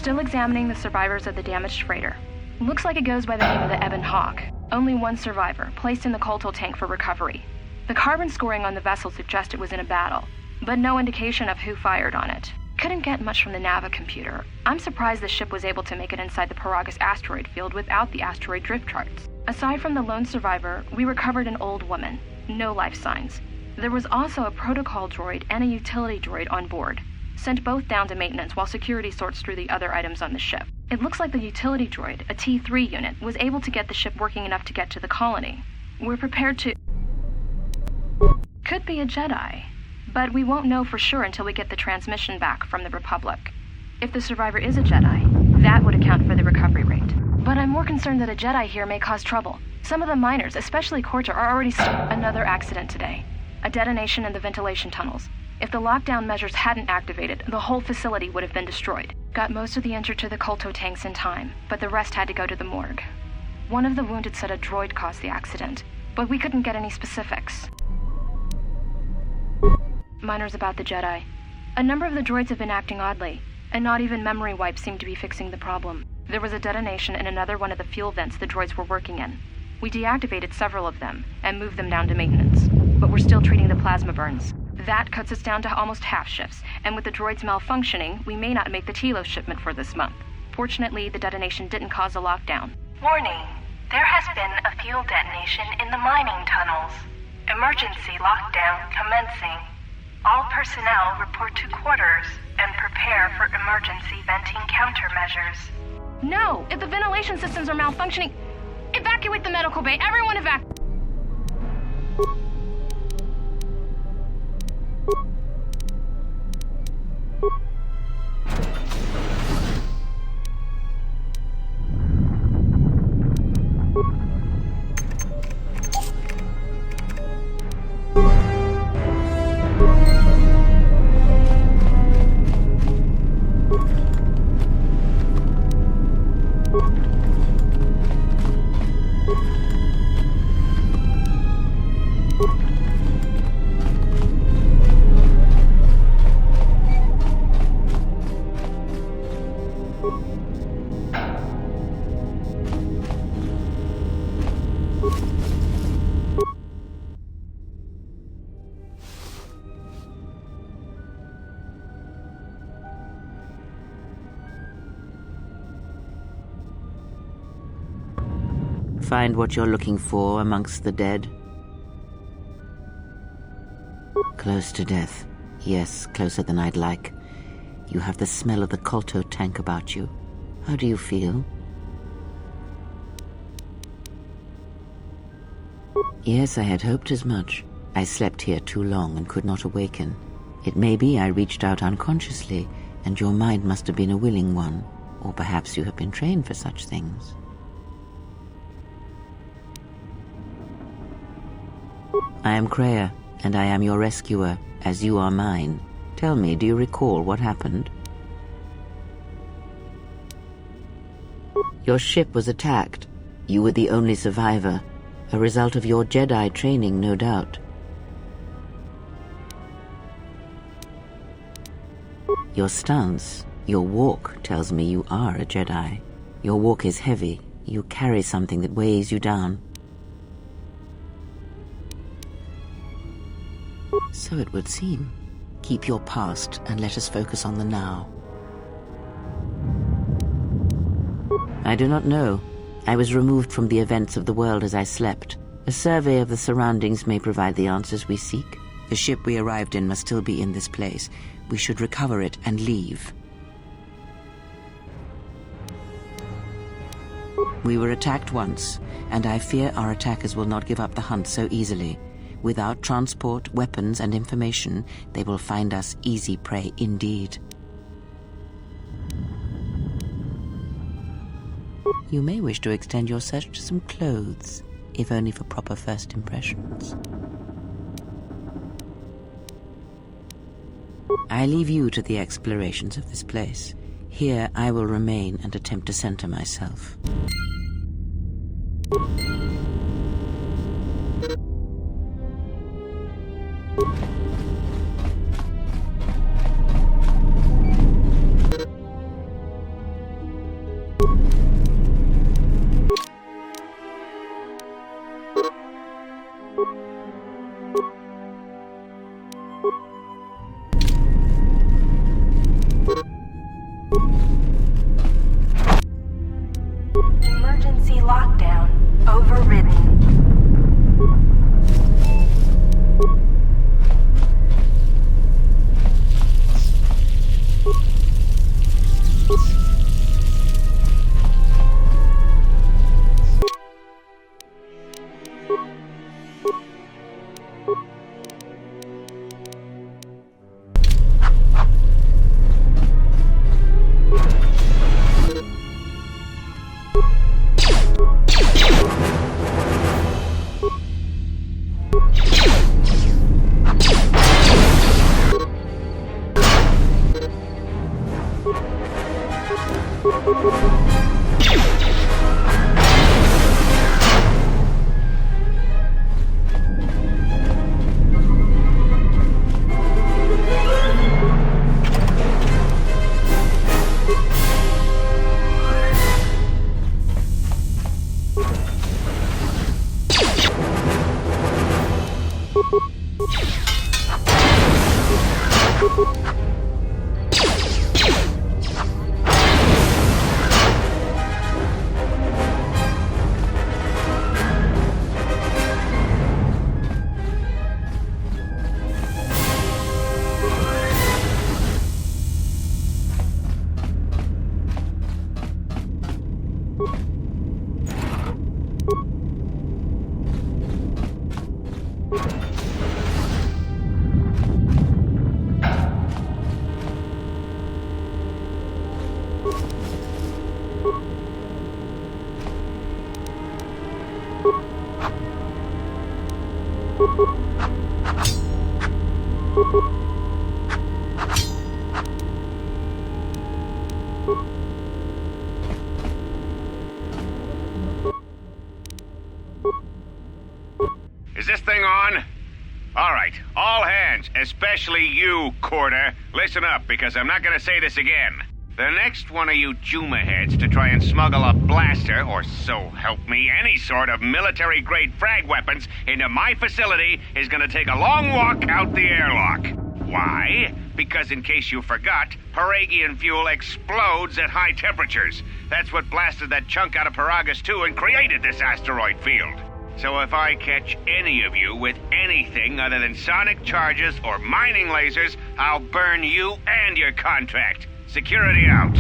Still examining the survivors of the damaged freighter. Looks like it goes by the name of the Ebon Hawk. Only one survivor, placed in the Kolto tank for recovery. The carbon scoring on the vessel suggests it was in a battle, but no indication of who fired on it. Couldn't get much from the Nava computer. I'm surprised the ship was able to make it inside the Paragus asteroid field without the asteroid drift charts. Aside from the lone survivor, we recovered an old woman. No life signs. There was also a protocol droid and a utility droid on board. Sent both down to maintenance while security sorts through the other items on the ship. It looks like the utility droid, a T3 unit, was able to get the ship working enough to get to the colony. We're prepared to... Could be a Jedi, but we won't know for sure until we get the transmission back from the Republic. If the survivor is a Jedi, that would account for the recovery rate. But I'm more concerned that a Jedi here may cause trouble. Some of the miners, especially Corta, are already Another accident today. A detonation in the ventilation tunnels. If the lockdown measures hadn't activated, the whole facility would have been destroyed. Got most of the injured to the Kolto tanks in time, but the rest had to go to the morgue. One of the wounded said a droid caused the accident, but we couldn't get any specifics. Minors about the Jedi. A number of the droids have been acting oddly, and not even memory wipes seem to be fixing the problem. There was a detonation in another one of the fuel vents the droids were working in. We deactivated several of them and moved them down to maintenance, but we're still treating the plasma burns. That cuts us down to almost half shifts, and with the droids malfunctioning, we may not make the Telos shipment for this month. Fortunately, the detonation didn't cause a lockdown. Warning, there has been a fuel detonation in the mining tunnels. Emergency lockdown commencing. All personnel report to quarters and prepare for emergency venting countermeasures. No! If the ventilation systems are malfunctioning, evacuate the medical bay! Everyone evacuate! Find what you're looking for amongst the dead? Close to death. Yes, closer than I'd like. You have the smell of the Kolto tank about you. How do you feel? Yes, I had hoped as much. I slept here too long and could not awaken. It may be I reached out unconsciously, and your mind must have been a willing one, or perhaps you have been trained for such things. I am Kreia, and I am your rescuer, as you are mine. Tell me, do you recall what happened? Your ship was attacked. You were the only survivor, a result of your Jedi training, no doubt. Your stance, your walk tells me you are a Jedi. Your walk is heavy. You carry something that weighs you down. So it would seem. Keep your past and let us focus on the now. I do not know. I was removed from the events of the world as I slept. A survey of the surroundings may provide the answers we seek. The ship we arrived in must still be in this place. We should recover it and leave. We were attacked once, and I fear our attackers will not give up the hunt so easily. Without transport, weapons, and information, they will find us easy prey indeed. You may wish to extend your search to some clothes, if only for proper first impressions. I leave you to the explorations of this place. Here I will remain and attempt to center myself. Emergency lockdown overridden. Is this thing on? All right, all hands, especially you, Corder. Listen up, because I'm not gonna say this again. The next one of you Juma heads to try and smuggle a blaster, or so help me, any sort of military-grade frag weapons into my facility is gonna take a long walk out the airlock. Why? Because in case you forgot, Paragian fuel explodes at high temperatures. That's what blasted that chunk out of Paragus 2 and created this asteroid field. So if I catch any of you with anything other than sonic charges or mining lasers, I'll burn you and your contract. Security out.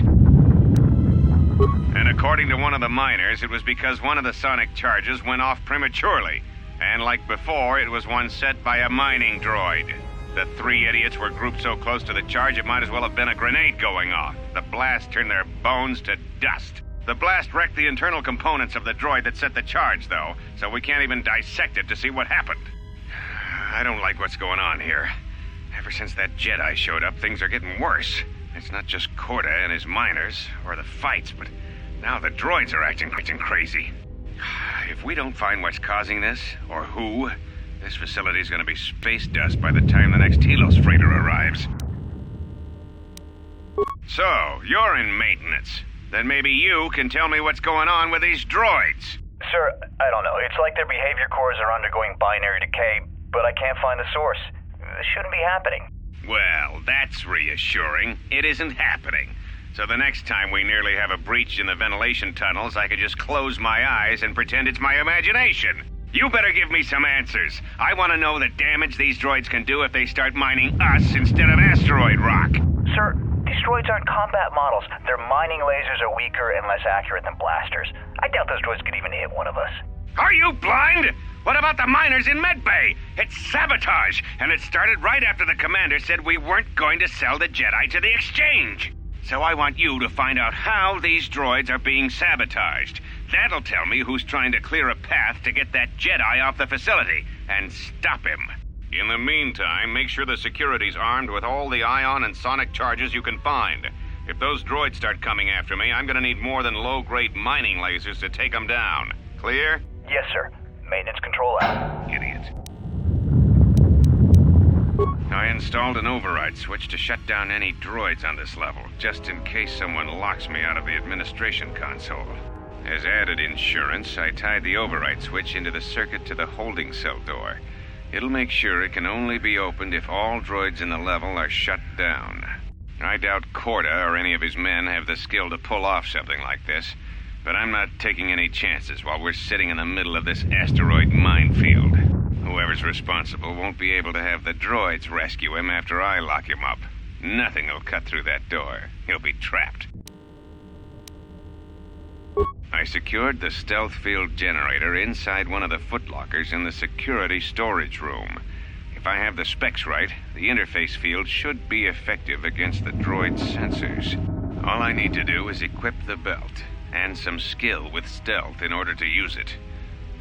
And according to one of the miners, it was because one of the sonic charges went off prematurely. And like before, it was one set by a mining droid. The three idiots were grouped so close to the charge it might as well have been a grenade going off. The blast turned their bones to dust. The blast wrecked the internal components of the droid that set the charge, though, so we can't even dissect it to see what happened. I don't like what's going on here. Ever since that Jedi showed up, things are getting worse. It's not just Corda and his miners, or the fights, but now the droids are acting crazy. If we don't find what's causing this, or who, this facility's gonna be space dust by the time the next Telos freighter arrives. So, you're in maintenance. Then maybe you can tell me what's going on with these droids. Sir, I don't know. It's like their behavior cores are undergoing binary decay, but I can't find the source. This shouldn't be happening. Well, that's reassuring. It isn't happening. So the next time we nearly have a breach in the ventilation tunnels, I could just close my eyes and pretend it's my imagination. You better give me some answers. I want to know the damage these droids can do if they start mining us instead of asteroid rock. Sir, these droids aren't combat models. Their mining lasers are weaker and less accurate than blasters. I doubt those droids could even hit one of us. Are you blind? What about the miners in Medbay? It's sabotage, and it started right after the commander said we weren't going to sell the Jedi to the exchange. So I want you to find out how these droids are being sabotaged. That'll tell me who's trying to clear a path to get that Jedi off the facility and stop him. In the meantime, make sure the security's armed with all the ion and sonic charges you can find. If those droids start coming after me, I'm gonna need more than low-grade mining lasers to take them down. Clear? Yes, sir. Maintenance control out. Idiot. I installed an override switch to shut down any droids on this level, just in case someone locks me out of the administration console. As added insurance, I tied the override switch into the circuit to the holding cell door. It'll make sure it can only be opened if all droids in the level are shut down. I doubt Corda or any of his men have the skill to pull off something like this, but I'm not taking any chances while we're sitting in the middle of this asteroid minefield. Whoever's responsible won't be able to have the droids rescue him after I lock him up. Nothing will cut through that door. He'll be trapped. I secured the stealth field generator inside one of the footlockers in the security storage room. If I have the specs right, the interface field should be effective against the droid's sensors. All I need to do is equip the belt, and some skill with stealth in order to use it.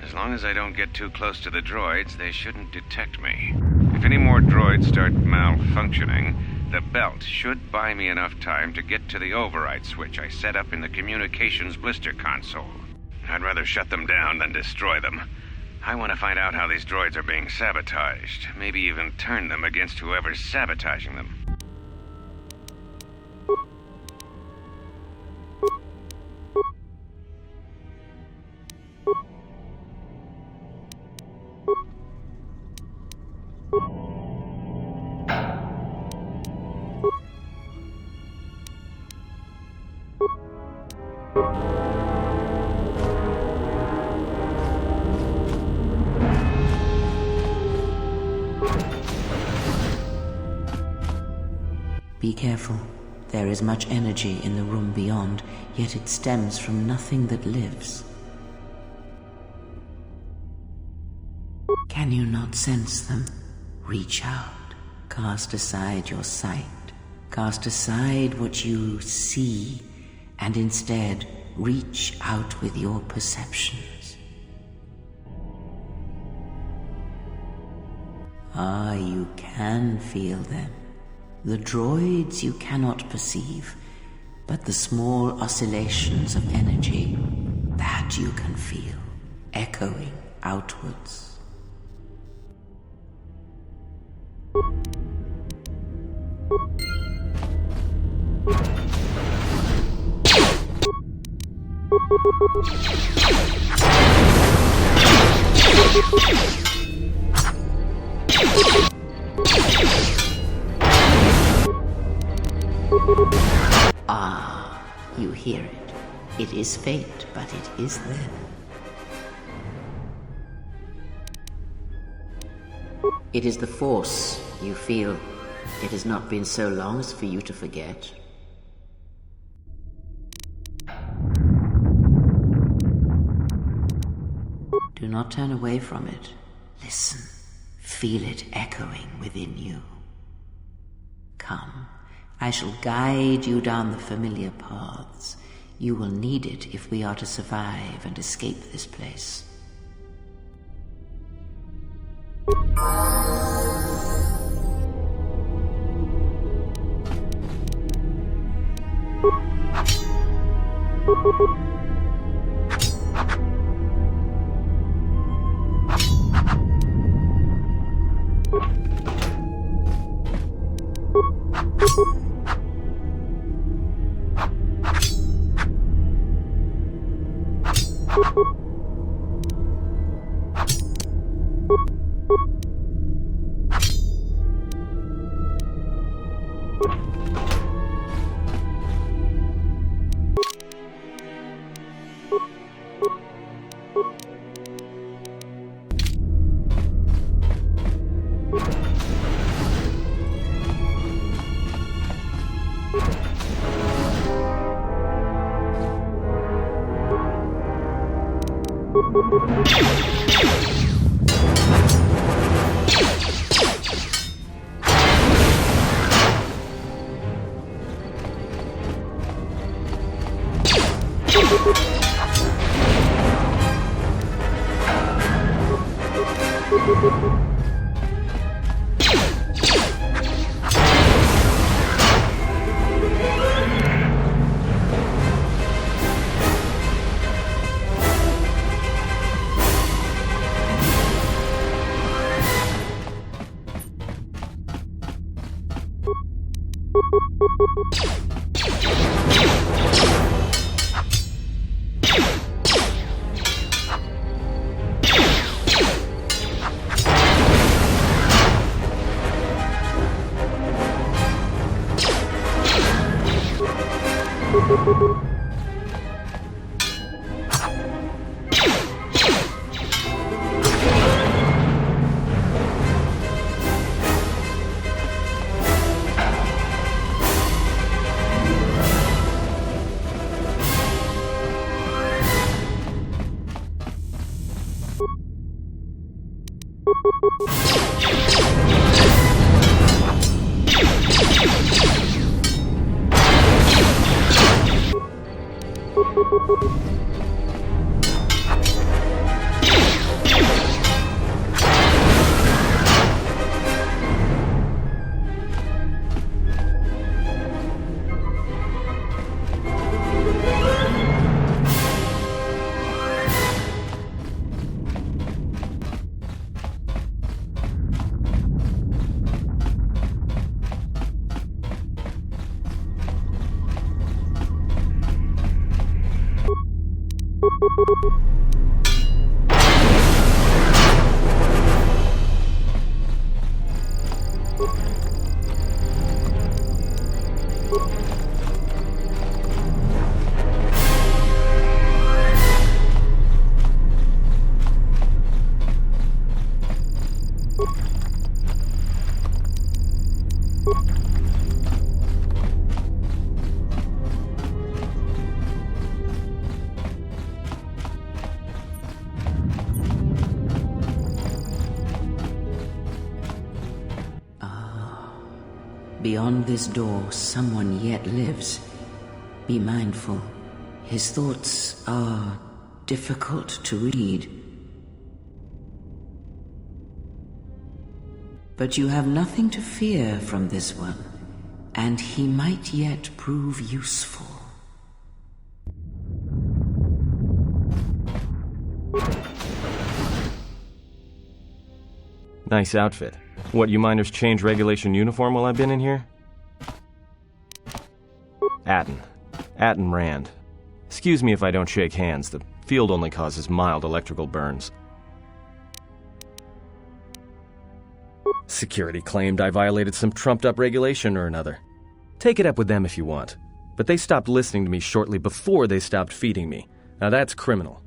As long as I don't get too close to the droids, they shouldn't detect me. If any more droids start malfunctioning, the belt should buy me enough time to get to the override switch I set up in the communications blister console. I'd rather shut them down than destroy them. I want to find out how these droids are being sabotaged, maybe even turn them against whoever's sabotaging them. Be careful. There is much energy in the room beyond, yet it stems from nothing that lives. Can you not sense them? Reach out. Cast aside your sight. Cast aside what you see, and instead reach out with your perceptions. Ah, you can feel them. The droids you cannot perceive, but the small oscillations of energy, that you can feel, echoing outwards. Ah, you hear it. It is faint, but it is there. It is the Force, you feel. It has not been so long as for you to forget. Do not turn away from it. Listen. Feel it echoing within you. Come. I shall guide you down the familiar paths. You will need it if we are to survive and escape this place. Beyond this door, someone yet lives. Be mindful. His thoughts are difficult to read. But you have nothing to fear from this one, and he might yet prove useful. Nice outfit. What, you miners change regulation uniform while I've been in here? Atten Rand. Excuse me if I don't shake hands. The field only causes mild electrical burns. Security claimed I violated some trumped-up regulation or another. Take it up with them if you want. But they stopped listening to me shortly before they stopped feeding me. Now that's criminal.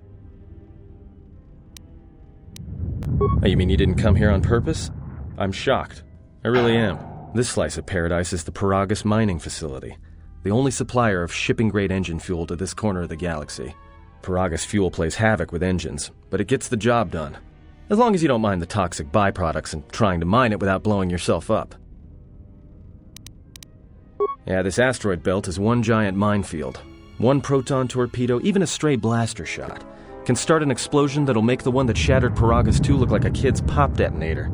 Oh, you mean you didn't come here on purpose? I'm shocked. I really am. This slice of paradise is the Paragus mining facility, the only supplier of shipping-grade engine fuel to this corner of the galaxy. Paragus fuel plays havoc with engines, but it gets the job done. As long as you don't mind the toxic byproducts and trying to mine it without blowing yourself up. Yeah, this asteroid belt is one giant minefield. One proton torpedo, even a stray blaster shot, can start an explosion that'll make the one that shattered Paragus 2 look like a kid's pop detonator.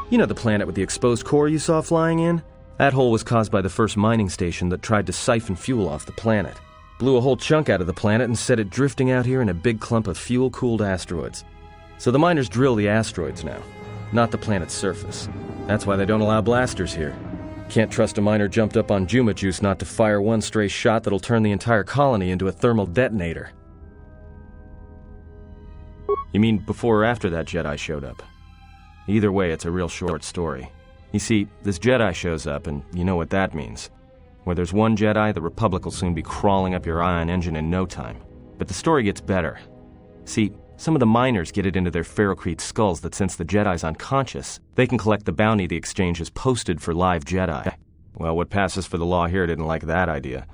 You know the planet with the exposed core you saw flying in? That hole was caused by the first mining station that tried to siphon fuel off the planet. Blew a whole chunk out of the planet and set it drifting out here in a big clump of fuel-cooled asteroids. So the miners drill the asteroids now, not the planet's surface. That's why they don't allow blasters here. Can't trust a miner jumped up on Juma juice not to fire one stray shot that'll turn the entire colony into a thermal detonator. You mean before or after that Jedi showed up? Either way, it's a real short story. You see, this Jedi shows up, and you know what that means. Where there's one Jedi, the Republic will soon be crawling up your ion engine in no time. But the story gets better. See, some of the miners get it into their ferrocrete skulls that since the Jedi's unconscious, they can collect the bounty the exchange has posted for live Jedi. Well, what passes for the law here didn't like that idea.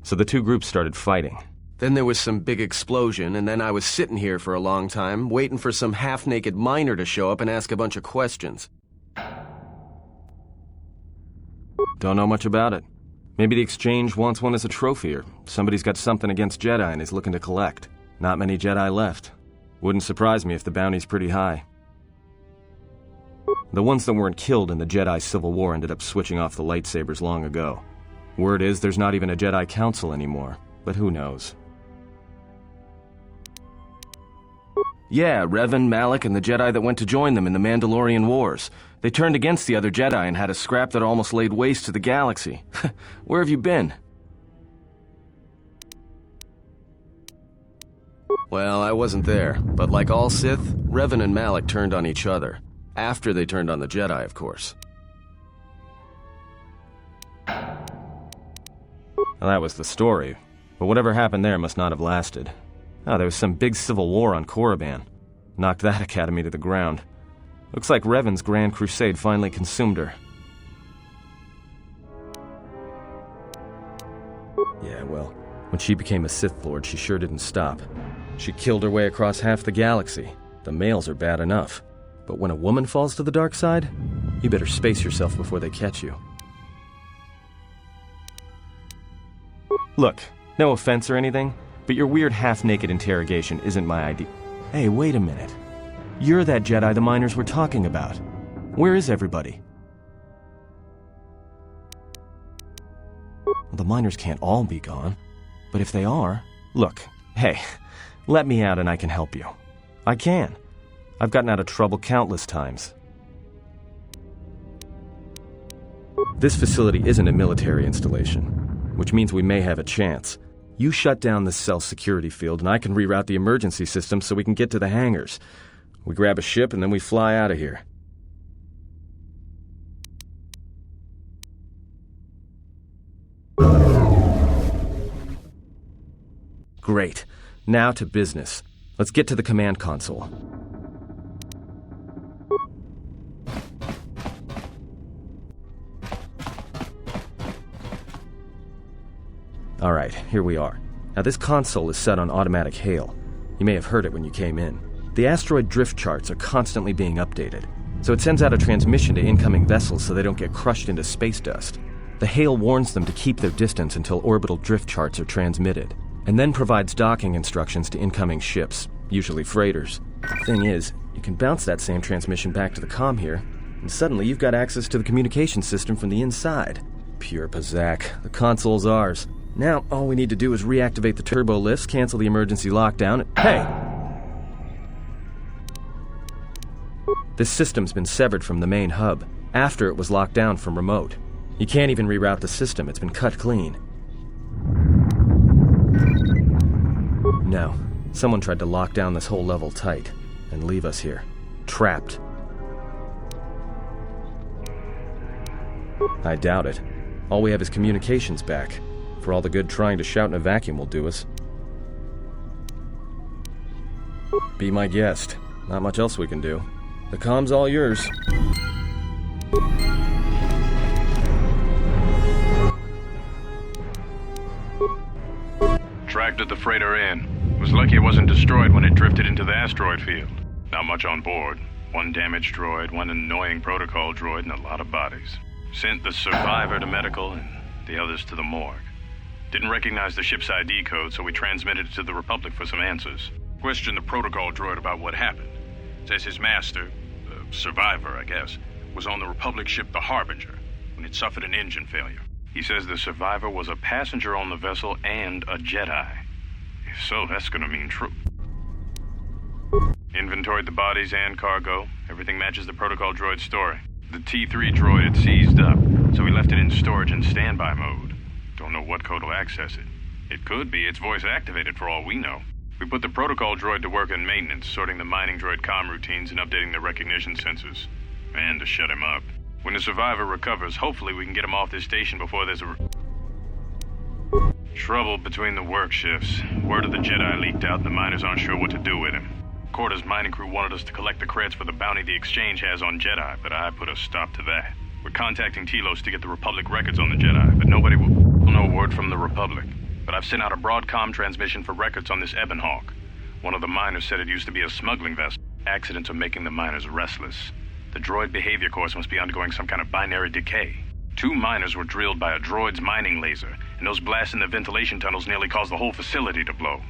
So the two groups started fighting. Then there was some big explosion, and then I was sitting here for a long time, waiting for some half-naked miner to show up and ask a bunch of questions. Don't know much about it. Maybe the exchange wants one as a trophy, or somebody's got something against Jedi and is looking to collect. Not many Jedi left. Wouldn't surprise me if the bounty's pretty high. The ones that weren't killed in the Jedi Civil War ended up switching off the lightsabers long ago. Word is there's not even a Jedi Council anymore, but who knows? Yeah, Revan, Malak, and the Jedi that went to join them in the Mandalorian Wars. They turned against the other Jedi and had a scrap that almost laid waste to the galaxy. Where have you been? Well, I wasn't there, but like all Sith, Revan and Malak turned on each other. After they turned on the Jedi, of course. Well, that was the story, but whatever happened there must not have lasted. There was some big civil war on Korriban. Knocked that academy to the ground. Looks like Revan's grand crusade finally consumed her. Yeah, well, when she became a Sith Lord, she sure didn't stop. She killed her way across half the galaxy. The males are bad enough. But when a woman falls to the dark side, you better space yourself before they catch you. Look, no offense or anything, but your weird half-naked interrogation isn't my idea. Hey, wait a minute. You're that Jedi the miners were talking about. Where is everybody? Well, the miners can't all be gone. But if they are... Look, hey, let me out and I can help you. I can. I've gotten out of trouble countless times. This facility isn't a military installation, which means we may have a chance. You shut down this cell security field and I can reroute the emergency system so we can get to the hangars. We grab a ship and then we fly out of here. Great. Now to business. Let's get to the command console. Alright, here we are. Now this console is set on automatic hail. You may have heard it when you came in. The asteroid drift charts are constantly being updated, so it sends out a transmission to incoming vessels so they don't get crushed into space dust. The hail warns them to keep their distance until orbital drift charts are transmitted, and then provides docking instructions to incoming ships, usually freighters. Thing is, you can bounce that same transmission back to the comm here, and suddenly you've got access to the communication system from the inside. Pure Pazak. The console's ours. Now, all we need to do is reactivate the turbo lifts, cancel the emergency lockdown, and... Hey! This system's been severed from the main hub, after it was locked down from remote. You can't even reroute the system, it's been cut clean. No, someone tried to lock down this whole level tight, and leave us here, trapped. I doubt it. All we have is communications back. For all the good trying to shout in a vacuum will do us. Be my guest. Not much else we can do. The comm's all yours. Tracked the freighter in. Was lucky it wasn't destroyed when it drifted into the asteroid field. Not much on board. One damaged droid, one annoying protocol droid, and a lot of bodies. Sent the survivor to medical and the others to the morgue. Didn't recognize the ship's ID code, so we transmitted it to the Republic for some answers. Questioned the protocol droid about what happened. Says his master, the survivor, I guess, was on the Republic ship the Harbinger when it suffered an engine failure. He says the survivor was a passenger on the vessel and a Jedi. If so, that's gonna mean true. Inventoried the bodies and cargo. Everything matches the protocol droid's story. The T3 droid had seized up, so we left it in storage in standby mode. Don't know what code will access it. It could be it's voice activated for all we know. We put the protocol droid to work in maintenance, sorting the mining droid comm routines and updating the recognition sensors. And to shut him up. When the survivor recovers, hopefully we can get him off this station before there's trouble between the work shifts. Word of the Jedi leaked out and the miners aren't sure what to do with him. Quarter's mining crew wanted us to collect the creds for the bounty the Exchange has on Jedi, but I put a stop to that. We're contacting Telos to get the Republic records on the Jedi, but nobody will... No word from the Republic. But I've sent out a broadcom transmission for records on this Ebon Hawk. One of the miners said it used to be a smuggling vessel. Accidents are making the miners restless. The droid behavior course must be undergoing some kind of binary decay. 2 miners were drilled by a droid's mining laser, and those blasts in the ventilation tunnels nearly caused the whole facility to blow.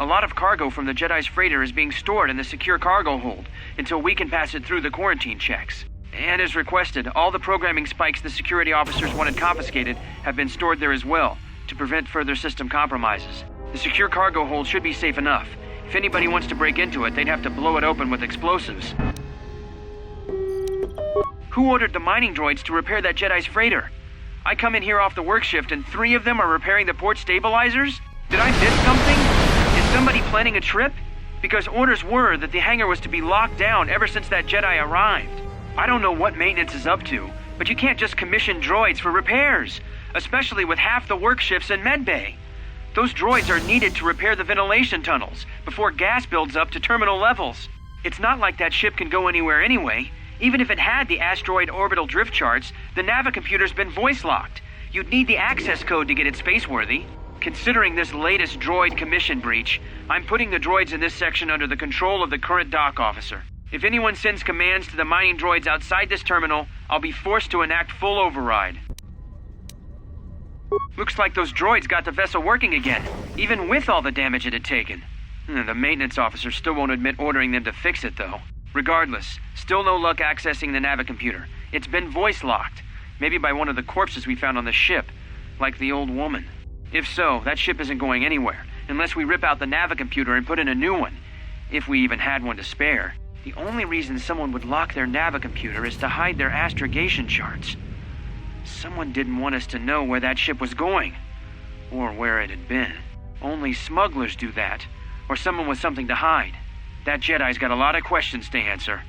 A lot of cargo from the Jedi's freighter is being stored in the secure cargo hold until we can pass it through the quarantine checks. And as requested, all the programming spikes the security officers wanted confiscated have been stored there as well, to prevent further system compromises. The secure cargo hold should be safe enough. If anybody wants to break into it, they'd have to blow it open with explosives. Who ordered the mining droids to repair that Jedi's freighter? I come in here off the work shift and 3 of them are repairing the port stabilizers? Did I miss something? Is somebody planning a trip? Because orders were that the hangar was to be locked down ever since that Jedi arrived. I don't know what maintenance is up to, but you can't just commission droids for repairs, especially with half the work shifts in medbay. Those droids are needed to repair the ventilation tunnels before gas builds up to terminal levels. It's not like that ship can go anywhere anyway. Even if it had the asteroid orbital drift charts, the navicomputer's been voice-locked. You'd need the access code to get it spaceworthy. Considering this latest droid commission breach, I'm putting the droids in this section under the control of the current dock officer. If anyone sends commands to the mining droids outside this terminal, I'll be forced to enact full override. Looks like those droids got the vessel working again, even with all the damage it had taken. The maintenance officer still won't admit ordering them to fix it, though. Regardless, still no luck accessing the navicomputer. It's been voice-locked, maybe by one of the corpses we found on the ship, like the old woman. If so, that ship isn't going anywhere, unless we rip out the navicomputer and put in a new one, if we even had one to spare. The only reason someone would lock their navicomputer is to hide their astrogation charts. Someone didn't want us to know where that ship was going, or where it had been. Only smugglers do that, or someone with something to hide. That Jedi's got a lot of questions to answer.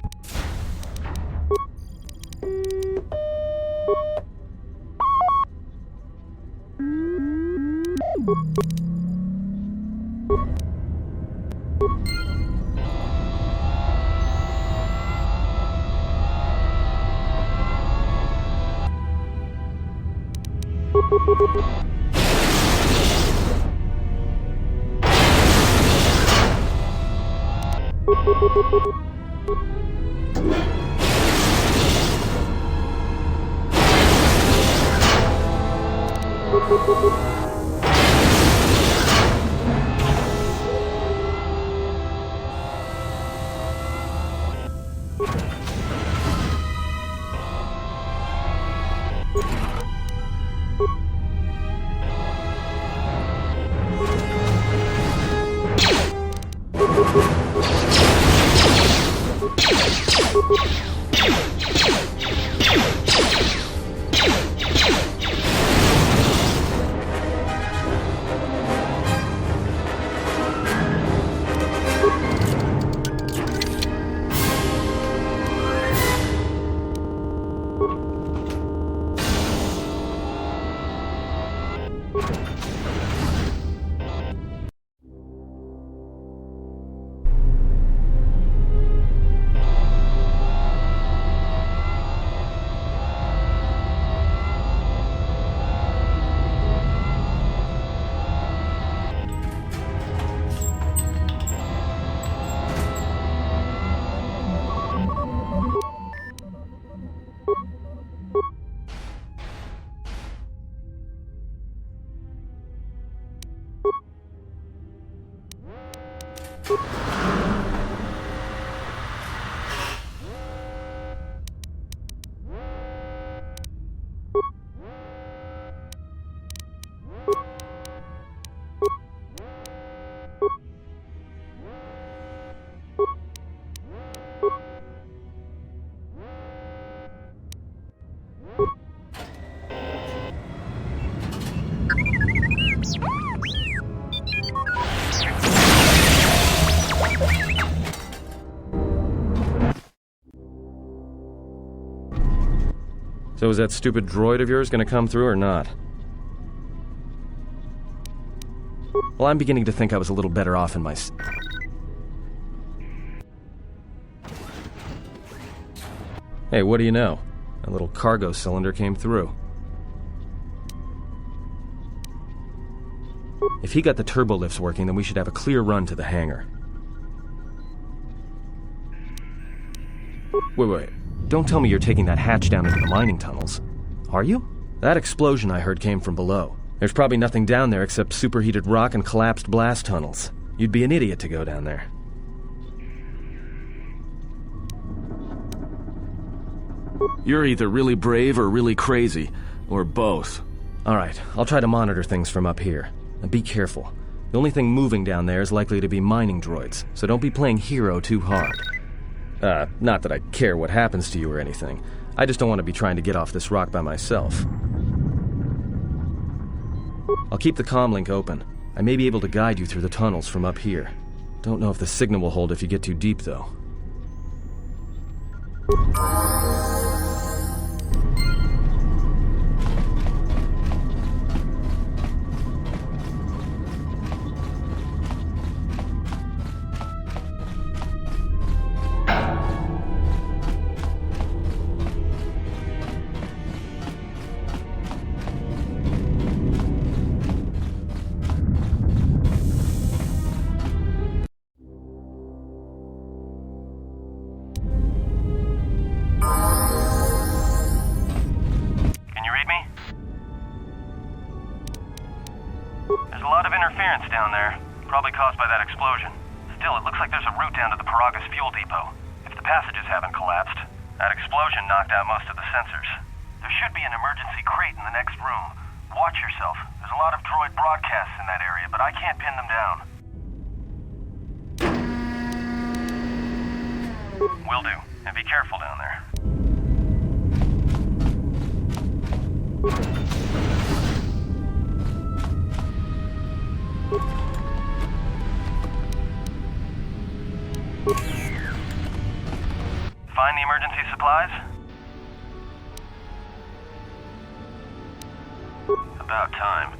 So is that stupid droid of yours gonna come through or not? Well, I'm beginning to think I was a little better off in my... Hey, what do you know? A little cargo cylinder came through. If he got the turbo lifts working, then we should have a clear run to the hangar. Wait. Don't tell me you're taking that hatch down into the mining tunnels. Are you? That explosion I heard came from below. There's probably nothing down there except superheated rock and collapsed blast tunnels. You'd be an idiot to go down there. You're either really brave or really crazy, or both. Alright, I'll try to monitor things from up here. And be careful. The only thing moving down there is likely to be mining droids, so don't be playing hero too hard. Not that I care what happens to you or anything. I just don't want to be trying to get off this rock by myself. I'll keep the comm link open. I may be able to guide you through the tunnels from up here. Don't know if the signal will hold if you get too deep, though. Down there, probably caused by that explosion. Still, it looks like there's a route down to the Paragas fuel depot. If the passages haven't collapsed, that explosion knocked out most of the sensors. There should be an emergency crate in the next room. Watch yourself. There's a lot of droid broadcasts in that area, but I can't pin them down. Will do. And be careful down there. Find the emergency supplies? About time.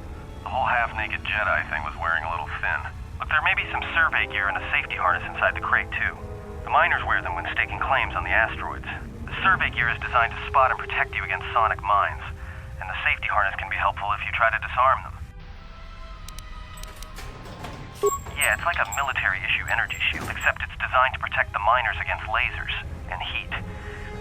The whole half-naked Jedi thing was wearing a little thin. But there may be some survey gear and a safety harness inside the crate, too. The miners wear them when staking claims on the asteroids. The survey gear is designed to spot and protect you against sonic mines, and the safety harness can be helpful if you try to disarm them. Yeah, it's like a military-issue energy shield, except it's designed to protect the miners against lasers and heat.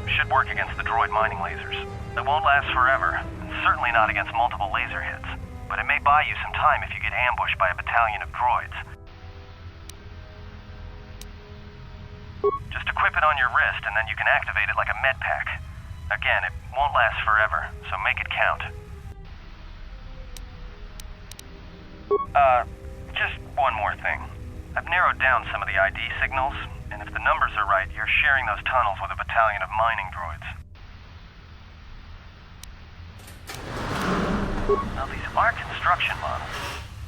Should work against the droid mining lasers. It won't last forever, and certainly not against multiple laser hits. But it may buy you some time if you get ambushed by a battalion of droids. Just equip it on your wrist, and then you can activate it like a med pack. Again, it won't last forever, so make it count. Just one more thing. I've narrowed down some of the ID signals, and if the numbers are right, you're sharing those tunnels with a battalion of mining droids. Now, these are construction models.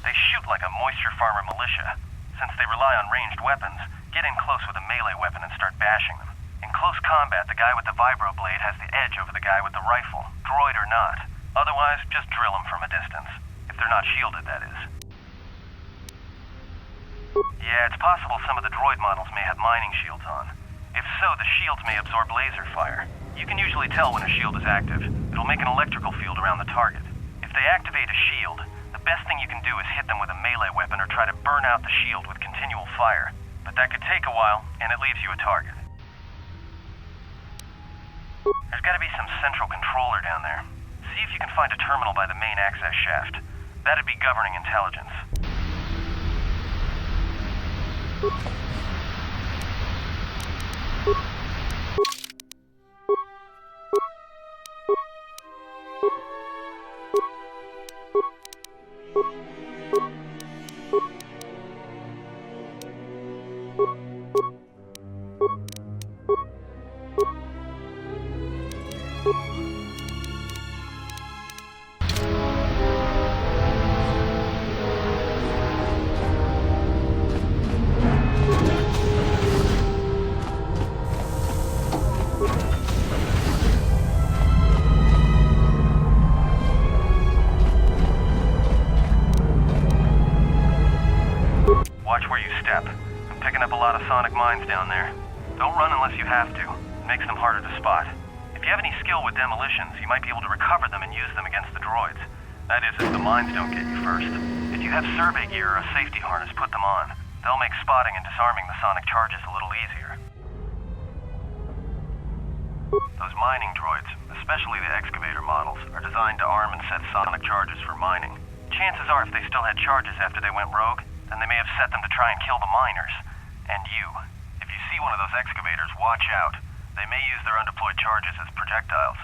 They shoot like a moisture farmer militia. Since they rely on ranged weapons, get in close with a melee weapon and start bashing them. In close combat, the guy with the vibro blade has the edge over the guy with the rifle, droid or not. Otherwise, just drill them from a distance. If they're not shielded, that is. Yeah, it's possible some of the droid models may have mining shields on. If so, the shields may absorb laser fire. You can usually tell when a shield is active. It'll make an electrical field around the target. If they activate a shield, the best thing you can do is hit them with a melee weapon or try to burn out the shield with continual fire. But that could take a while, and it leaves you a target. There's gotta be some central controller down there. See if you can find a terminal by the main access shaft. That'd be governing intelligence. Down there. Don't run unless you have to. It makes them harder to spot. If you have any skill with demolitions, you might be able to recover them and use them against the droids. That is, if the mines don't get you first. If you have survey gear or a safety harness, put them on. They'll make spotting and disarming the sonic charges a little easier. Those mining droids, especially the excavator models, are designed to arm and set sonic charges for mining. Chances are if they still had charges after they went rogue, then they may have set them to try and kill the miners. And you. If you see one of those excavators, watch out. They may use their undeployed charges as projectiles.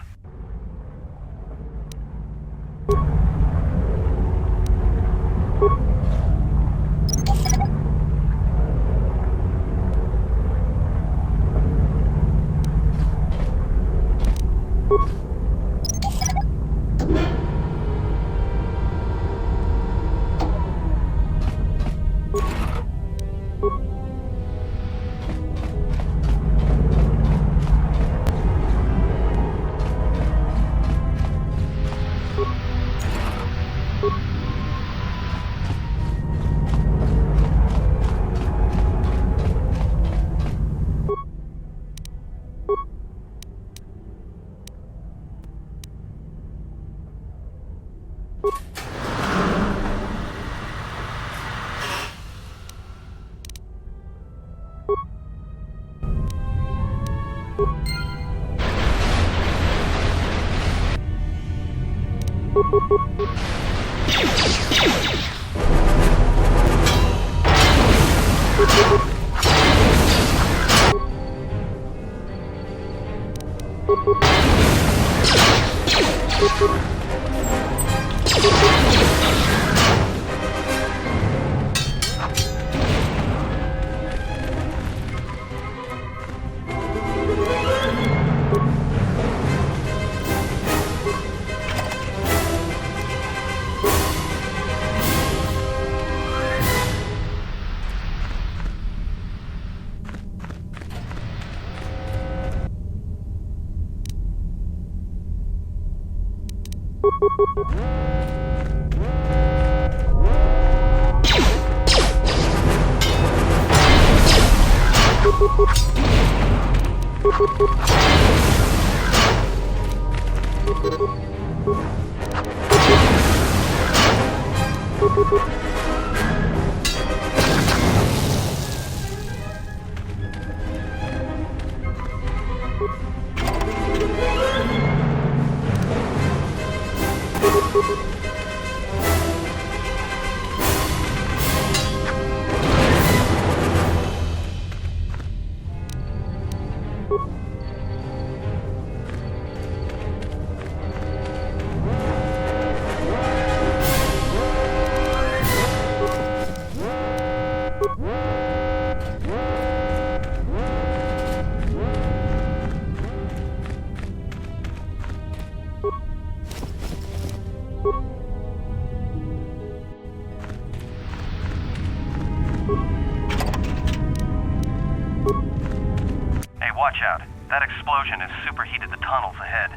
Watch out. That explosion has superheated the tunnels ahead.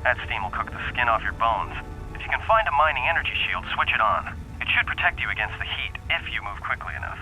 That steam will cook the skin off your bones. If you can find a mining energy shield, switch it on. It should protect you against the heat if you move quickly enough.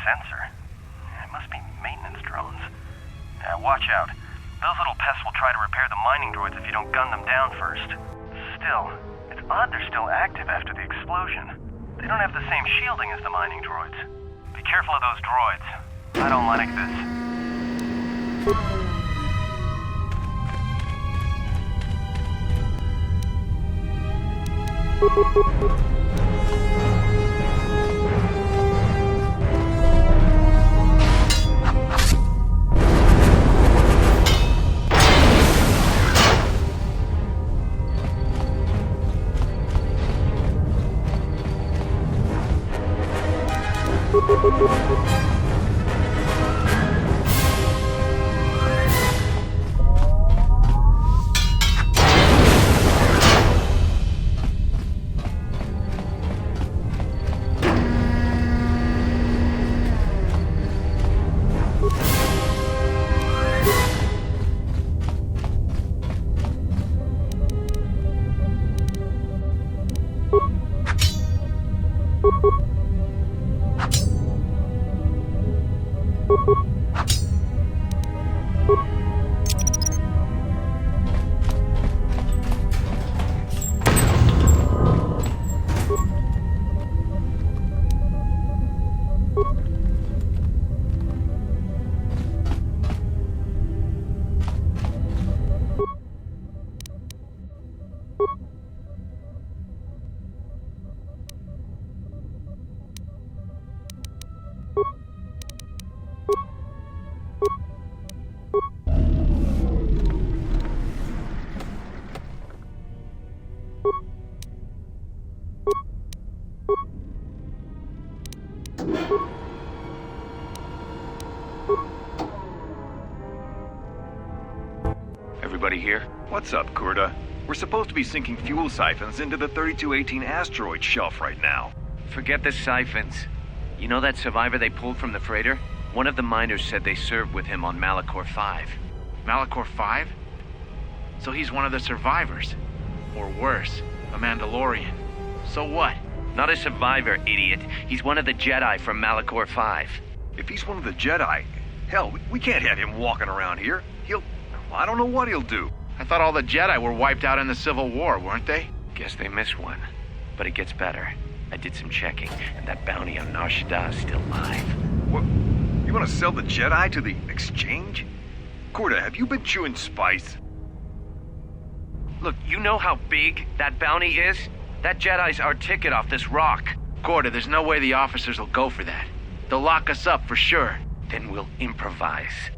Sensor? It must be maintenance drones. Watch out. Those little pests will try to repair the mining droids if you don't gun them down first. Still, it's odd they're still active after the explosion. They don't have the same shielding as the mining droids. Be careful of those droids. I don't like this. Everybody here? What's up, Kurta? We're supposed to be sinking fuel siphons into the 3218 asteroid shelf right now. Forget the siphons. You know that survivor they pulled from the freighter? One of the miners said they served with him on Malachor 5. Malachor 5? So he's one of the survivors. Or worse, a Mandalorian. So what? Not a survivor, idiot. He's one of the Jedi from Malachor 5. If he's one of the Jedi, hell, we can't have him walking around here. I don't know what he'll do. I thought all the Jedi were wiped out in the Civil War, weren't they? Guess they missed one. But it gets better. I did some checking, and that bounty on Nar Shaddaa is still live. What? You want to sell the Jedi to the exchange? Kurta, have you been chewing spice? Look, you know how big that bounty is? That Jedi's our ticket off this rock. Gorda, there's no way the officers will go for that. They'll lock us up for sure. Then we'll improvise.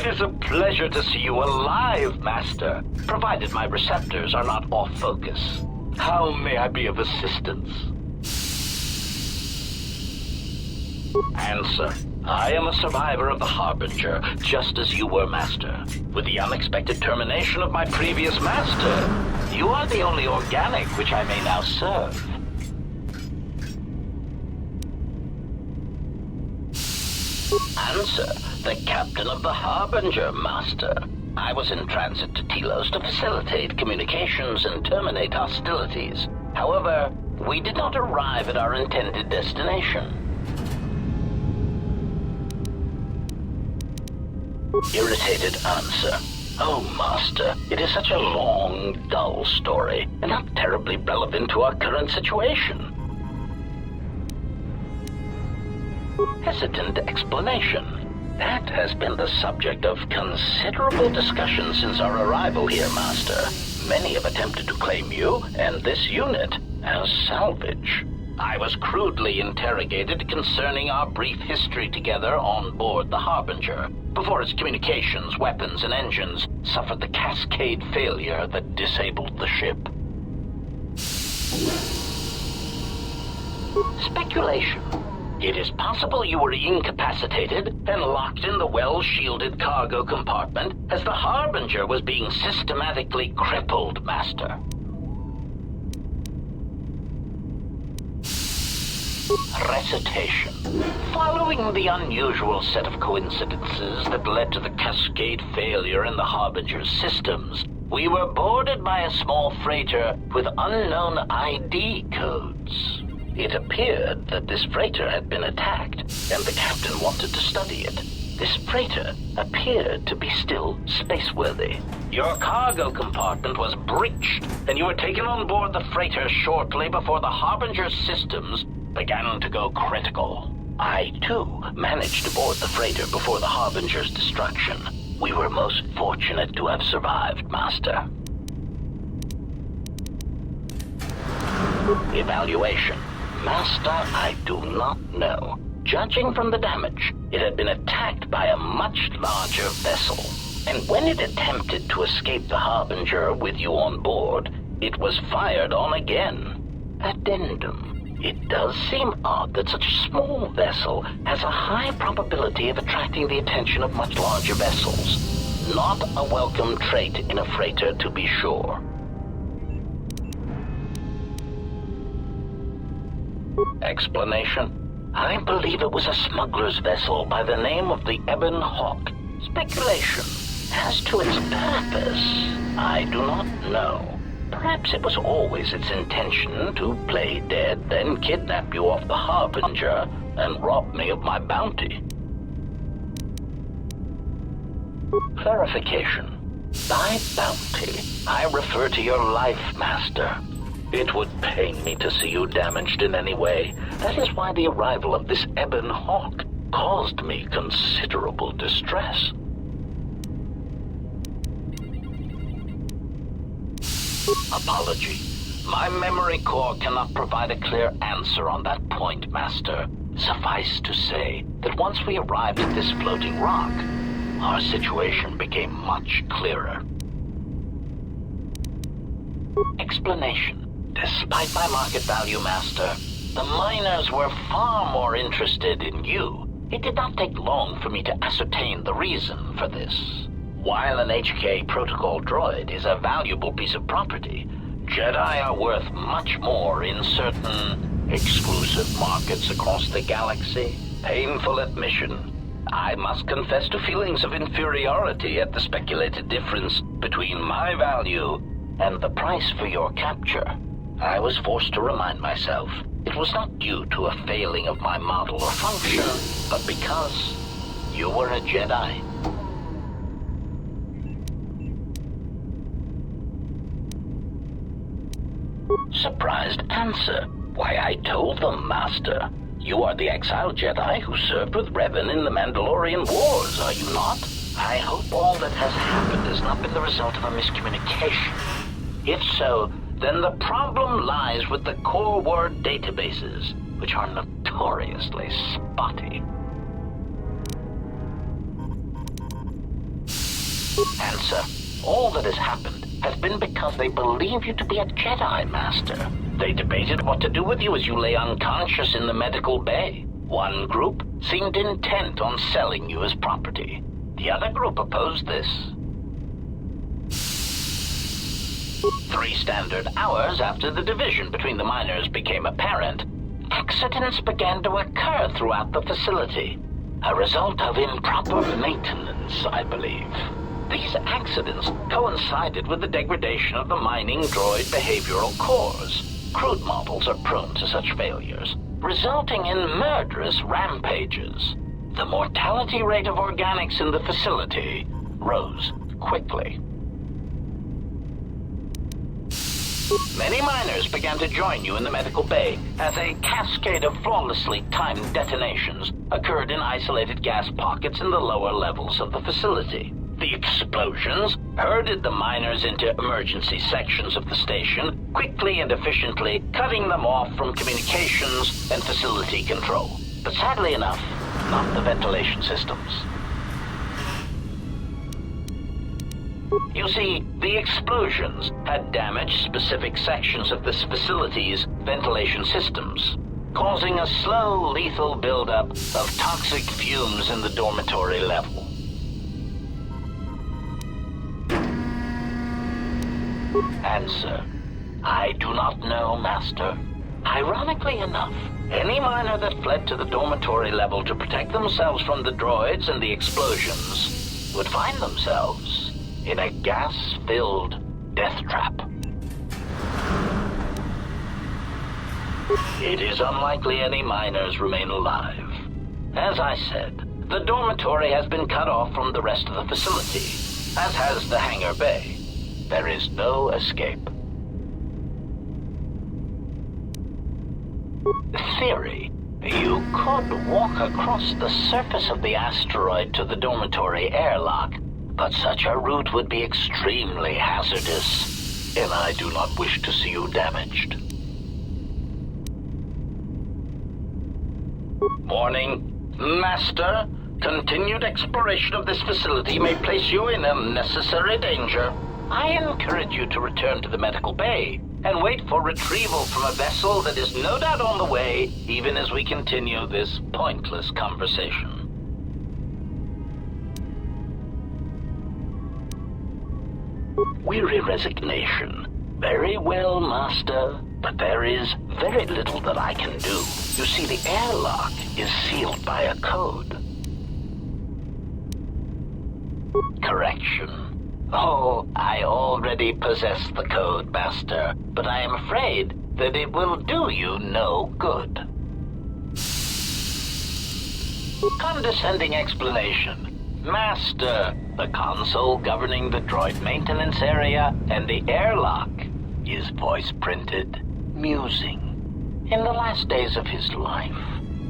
It is a pleasure to see you alive, Master, provided my receptors are not off focus. How may I be of assistance? Answer. I am a survivor of the Harbinger, just as you were, Master. With the unexpected termination of my previous Master, you are the only organic which I may now serve. Answer. The captain of the Harbinger, Master. I was in transit to Telos to facilitate communications and terminate hostilities. However, we did not arrive at our intended destination. Irritated answer. Oh, Master, it is such a long, dull story, and not terribly relevant to our current situation. Hesitant explanation. That has been the subject of considerable discussion since our arrival here, Master. Many have attempted to claim you and this unit as salvage. I was crudely interrogated concerning our brief history together on board the Harbinger, before its communications, weapons, and engines suffered the cascade failure that disabled the ship. Speculation. It is possible you were incapacitated and locked in the well-shielded cargo compartment as the Harbinger was being systematically crippled, Master. Recitation. Following the unusual set of coincidences that led to the cascade failure in the Harbinger's systems, we were boarded by a small freighter with unknown ID codes. It appeared that this freighter had been attacked, and the captain wanted to study it. This freighter appeared to be still spaceworthy. Your cargo compartment was breached, and you were taken on board the freighter shortly before the Harbinger's systems began to go critical. I, too, managed to board the freighter before the Harbinger's destruction. We were most fortunate to have survived, Master. Evaluation. Master, I do not know. Judging from the damage, it had been attacked by a much larger vessel. And when it attempted to escape the Harbinger with you on board, it was fired on again. Addendum. It does seem odd that such a small vessel has a high probability of attracting the attention of much larger vessels. Not a welcome trait in a freighter, to be sure. Explanation. I believe it was a smuggler's vessel by the name of the Ebon Hawk. Speculation. As to its purpose, I do not know. Perhaps it was always its intention to play dead, then kidnap you off the Harbinger and rob me of my bounty. Clarification. By bounty, I refer to your life, Master. It would pain me to see you damaged in any way. That is why the arrival of this Ebon Hawk caused me considerable distress. Apology. My memory core cannot provide a clear answer on that point, Master. Suffice to say that once we arrived at this floating rock, our situation became much clearer. Explanation. Despite my market value, Master, the miners were far more interested in you. It did not take long for me to ascertain the reason for this. While an HK protocol droid is a valuable piece of property, Jedi are worth much more in certain exclusive markets across the galaxy. Painful admission. I must confess to feelings of inferiority at the speculated difference between my value and the price for your capture. I was forced to remind myself it was not due to a failing of my model or function, but because you were a Jedi. Surprised answer. Why, I told them, Master. You are the exiled Jedi who served with Revan in the Mandalorian Wars, are you not? I hope all that has happened has not been the result of a miscommunication. If so, then the problem lies with the core word databases, which are notoriously spotty. Answer. All that has happened has been because they believe you to be a Jedi, Master. They debated what to do with you as you lay unconscious in the medical bay. One group seemed intent on selling you as property. The other group opposed this. 3 standard hours after the division between the miners became apparent, accidents began to occur throughout the facility. A result of improper maintenance, I believe. These accidents coincided with the degradation of the mining droid behavioral cores. Crude models are prone to such failures, resulting in murderous rampages. The mortality rate of organics in the facility rose quickly. Many miners began to join you in the medical bay as a cascade of flawlessly timed detonations occurred in isolated gas pockets in the lower levels of the facility. The explosions herded the miners into emergency sections of the station, quickly and efficiently cutting them off from communications and facility control. But sadly enough, not the ventilation systems. You see, the explosions had damaged specific sections of this facility's ventilation systems, causing a slow, lethal buildup of toxic fumes in the dormitory level. Answer: I do not know, Master. Ironically enough, any miner that fled to the dormitory level to protect themselves from the droids and the explosions would find themselves in a gas-filled death trap. It is unlikely any miners remain alive. As I said, the dormitory has been cut off from the rest of the facility, as has the hangar bay. There is no escape. Theory: you could walk across the surface of the asteroid to the dormitory airlock, but such a route would be extremely hazardous, and I do not wish to see you damaged. Warning, Master. Continued exploration of this facility may place you in unnecessary danger. I encourage you to return to the medical bay and wait for retrieval from a vessel that is no doubt on the way, even as we continue this pointless conversation. Weary resignation. Very well, Master, but there is very little that I can do. You see, the airlock is sealed by a code. Correction. Oh, I already possess the code, Master, but I am afraid that it will do you no good. Condescending explanation. Master, the console governing the droid maintenance area and the airlock is voice-printed, musing. In the last days of his life,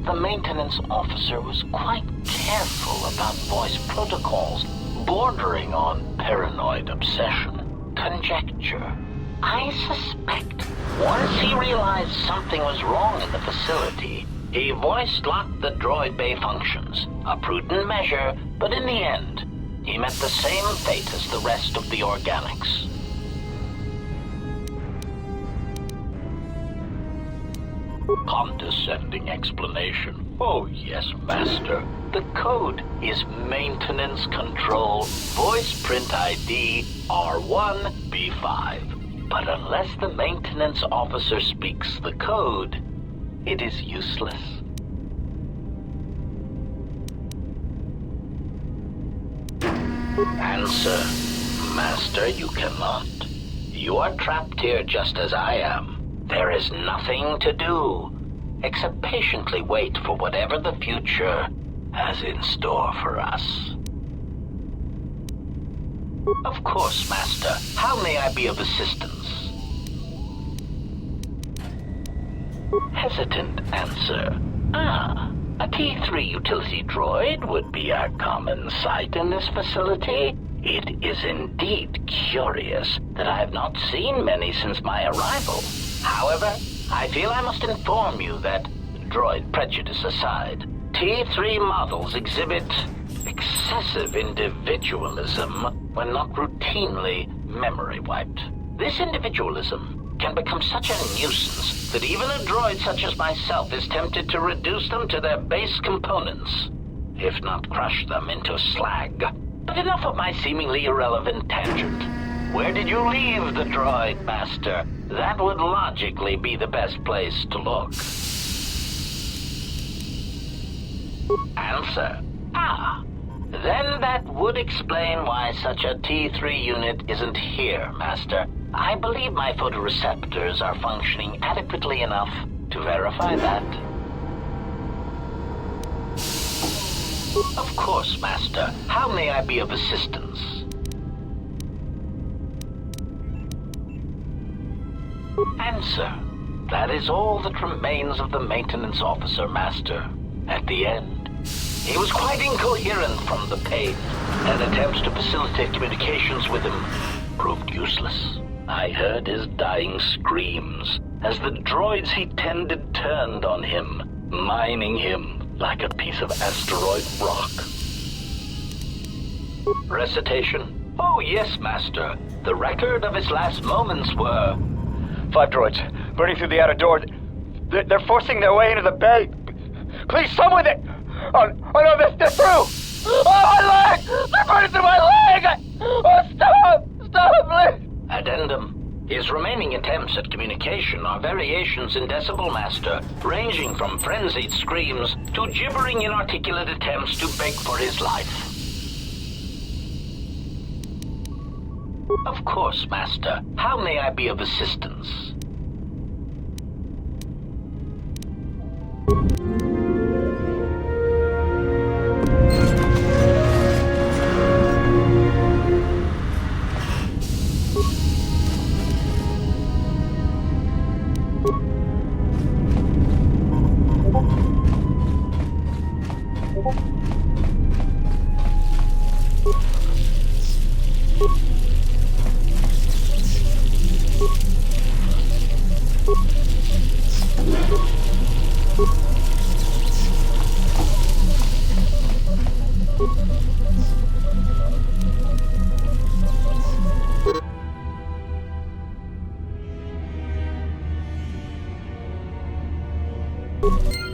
the maintenance officer was quite careful about voice protocols, bordering on paranoid obsession. Conjecture. I suspect once he realized something was wrong in the facility, he voice-locked the droid bay functions. A prudent measure, but in the end, he met the same fate as the rest of the organics. Condescending explanation. Oh yes, Master. The code is Maintenance Control Voice Print ID R1B5. But unless the maintenance officer speaks the code, it is useless. Answer. Master, you cannot. You are trapped here just as I am. There is nothing to do, except patiently wait for whatever the future has in store for us. Of course, Master. How may I be of assistance? Hesitant answer. A T3 utility droid would be a common sight in this facility. It is indeed curious that I have not seen many since my arrival. However, I feel I must inform you that, droid prejudice aside, T3 models exhibit excessive individualism when not routinely memory wiped. This individualism can become such a nuisance that even a droid such as myself is tempted to reduce them to their base components, if not crush them into slag. But enough of my seemingly irrelevant tangent. Where did you leave the droid, Master? That would logically be the best place to look. Answer. Then that would explain why such a T3 unit isn't here, Master. I believe my photoreceptors are functioning adequately enough to verify that. Of course, Master. How may I be of assistance? Answer. That is all that remains of the maintenance officer, Master. At the end, he was quite incoherent from the pain, and attempts to facilitate communications with him proved useless. I heard his dying screams as the droids he tended turned on him, mining him like a piece of asteroid rock. Recitation? Oh yes, Master. The record of his last moments were... 5 droids, burning through the outer door. They're forcing their way into the bay. Please, someone that... Oh no, they're through! Oh, my leg! They're burning through my leg! Oh, stop! Stop, please! Addendum. His remaining attempts at communication are variations in decibel, Master, ranging from frenzied screams to gibbering inarticulate attempts to beg for his life. Of course, Master. How may I be of assistance? You